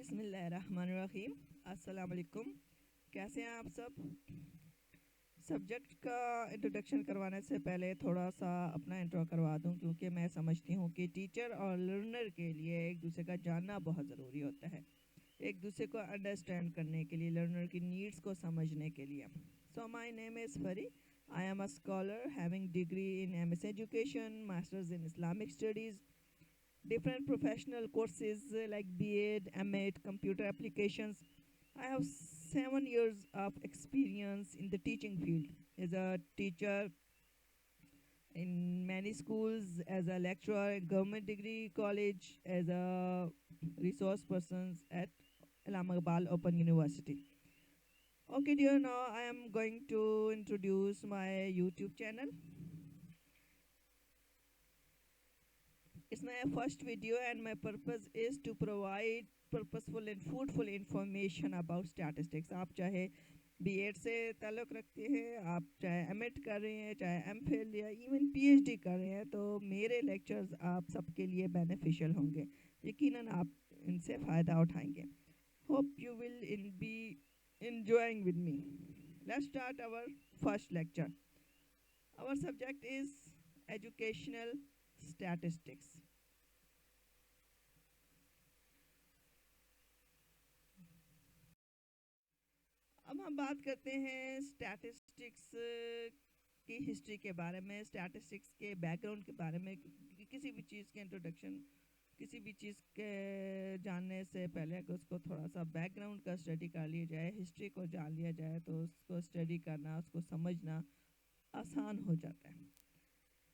بسم اللہ الرحمن الرحیم. السلام علیکم. کیسے ہیں آپ سب؟ سبجیکٹ کا انٹروڈکشن کروانے سے پہلے تھوڑا سا اپنا انٹرو کروا دوں، کیونکہ میں سمجھتی ہوں کہ ٹیچر اور لرنر کے لیے ایک دوسرے کا جاننا بہت ضروری ہوتا ہے، ایک دوسرے کو انڈرسٹینڈ کرنے کے لیے، لرنر کی نیڈس کو سمجھنے کے لیے. So my name is free. I am a scholar having degree in MS Education, Masters in Islamic Studies, different professional courses like B.Ed, M.Ed, computer applications. I have 7 years of experience in the teaching field as a teacher in many schools, as a lecturer in government degree college, as a resource person at Allama Iqbal Open University. Okay, dear, now I am going to introduce my YouTube channel. It's my first video and my purpose is to provide purposeful and fruitful information about statistics. آپ چاہے be add سے تعلق رکھتے ہیں، آپ چاہے M Ed کر رہے ہیں، چاہے ایم فل یا ایون پی ایچ ڈی کر رہے ہیں، تو میرے لیکچرز آپ سب کے لیے بینیفیشیل ہوں گے. یقیناً آپ ان سے فائدہ اٹھائیں گے. Hope you will be enjoying with me. Let's start our first lecture. Our subject is educational statistics. اب ہم بات کرتے ہیں اسٹیٹسٹکس کی ہسٹری کے بارے میں، اسٹیٹسٹکس کے بیک گراؤنڈ کے بارے میں. کسی بھی چیز کے انٹروڈکشن، کسی بھی چیز کے جاننے سے پہلے اگر اس کو تھوڑا سا بیک گراؤنڈ کا اسٹڈی کر لیا جائے، ہسٹری کو جان لیا جائے، تو اس کو اسٹڈی کرنا، اس کو سمجھنا آسان ہو جاتا ہے.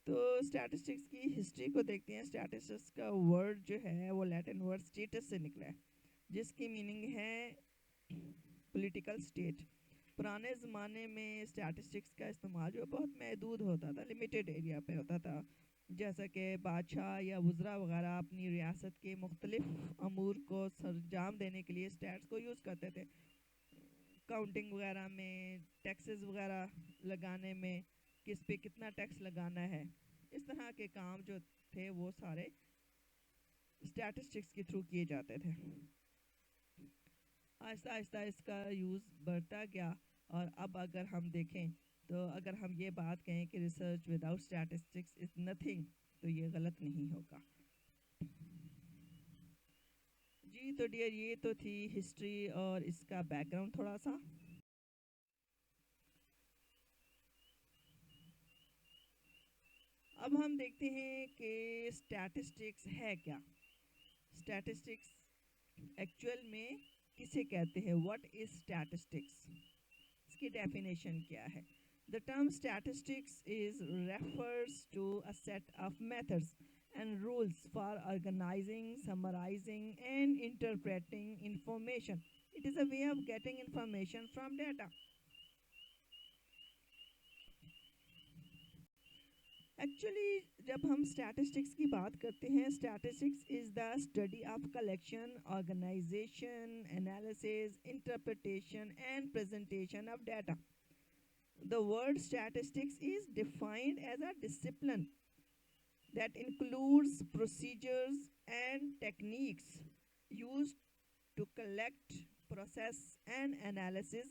تو اسٹیٹسٹکس کی ہسٹری کو دیکھتے ہیں. اسٹیٹسٹکس کا ورڈ جو ہے وہ لیٹن ورڈ اسٹیٹس سے نکلا ہے، جس کی میننگ ہے پولیٹیکل اسٹیٹ. پرانے زمانے میں اسٹیٹسٹکس کا استعمال جو بہت محدود ہوتا تھا، لمیٹیڈ ایریا پہ ہوتا تھا، جیسا کہ بادشاہ یا وزراء وغیرہ اپنی ریاست کے مختلف امور کو سرانجام دینے کے لیے اسٹیٹس کو یوز کرتے تھے. کاؤنٹنگ وغیرہ میں، ٹیکسز وغیرہ لگانے میں، کس پہ کتنا ٹیکس لگانا ہے، اس طرح کے کام جو تھے وہ سارے اسٹیٹسٹکس کے تھرو کیے جاتے تھے. آہستہ آہستہ اس کا یوز بڑھتا گیا، اور اب اگر ہم دیکھیں تو اگر ہم یہ بات کہیں کہ research without statistics is nothing, تو یہ غلط نہیں ہوگا. جی تو ڈیئر، یہ تو تھی ہسٹری اور اس کا بیک گراؤنڈ تھوڑا سا. اب ہم دیکھتے ہیں کہ اسٹیٹسٹکس ہے کیا. اسٹیٹسٹکس ایکچوئل میں کسے کہتے ہیں؟ What is statistics? اس کی ڈیفینیشن کیا ہے؟ The term statistics is refers to a set of methods and rules for organizing, summarizing, and interpreting information. It is a way of getting information from data. Actually جب ہم statistics کی بات کرتے ہیں، statistics is the study of collection, organisation, analysis, interpretation and presentation of data. The word statistics is defined as a discipline that includes procedures and techniques used to collect, process, and analyze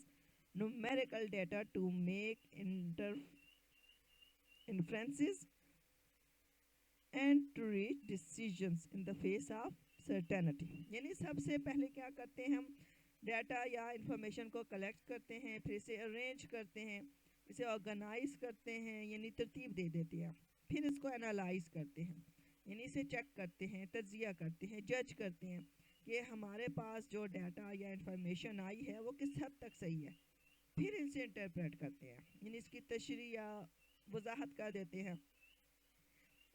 numerical data to make inferences and to reach decisions in the face of certainty. یعنی سب سے پہلے کیا کرتے ہیں ہم؟ Data یا information کو collect کرتے ہیں، پھر اسے ارینج کرتے ہیں، اسے آرگنائز کرتے ہیں، یعنی ترتیب دے دیتے ہیں، پھر اس کو انالائز کرتے ہیں، یعنی اسے چیک کرتے ہیں، تجزیہ کرتے ہیں، جج کرتے ہیں کہ ہمارے پاس جو ڈیٹا یا انفارمیشن آئی ہے وہ کس حد تک صحیح ہے. پھر اسے انٹرپریٹ کرتے ہیں، یعنی اس کی تشریح یا وضاحت کر دیتے ہیں،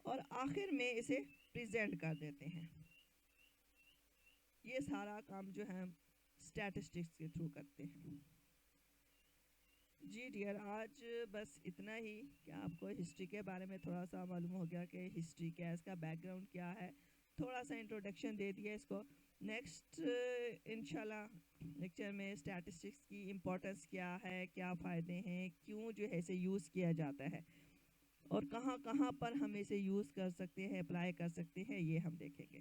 اور آخر میں اسے پریزنٹ کر دیتے ہیں. یہ سارا کام جو ہے اسٹیٹسٹکس کے تھرو کرتے ہیں. جی ڈیئر، آج بس اتنا ہی کہ آپ کو ہسٹری کے بارے میں تھوڑا سا معلوم ہو گیا کہ ہسٹری کیا ہے، اس کا بیک گراؤنڈ کیا ہے، تھوڑا سا انٹروڈکشن دے دیا اس کو. نیکسٹ انشاءاللہ لیکچر میں اسٹیٹسٹکس کی امپورٹنس کیا ہے، کیا فائدے ہیں، کیوں جو ہے اسے یوز کیا جاتا ہے، اور کہاں کہاں پر ہم اسے یوز کر سکتے ہیں، اپلائی کر سکتے ہیں، یہ ہم دیکھیں گے.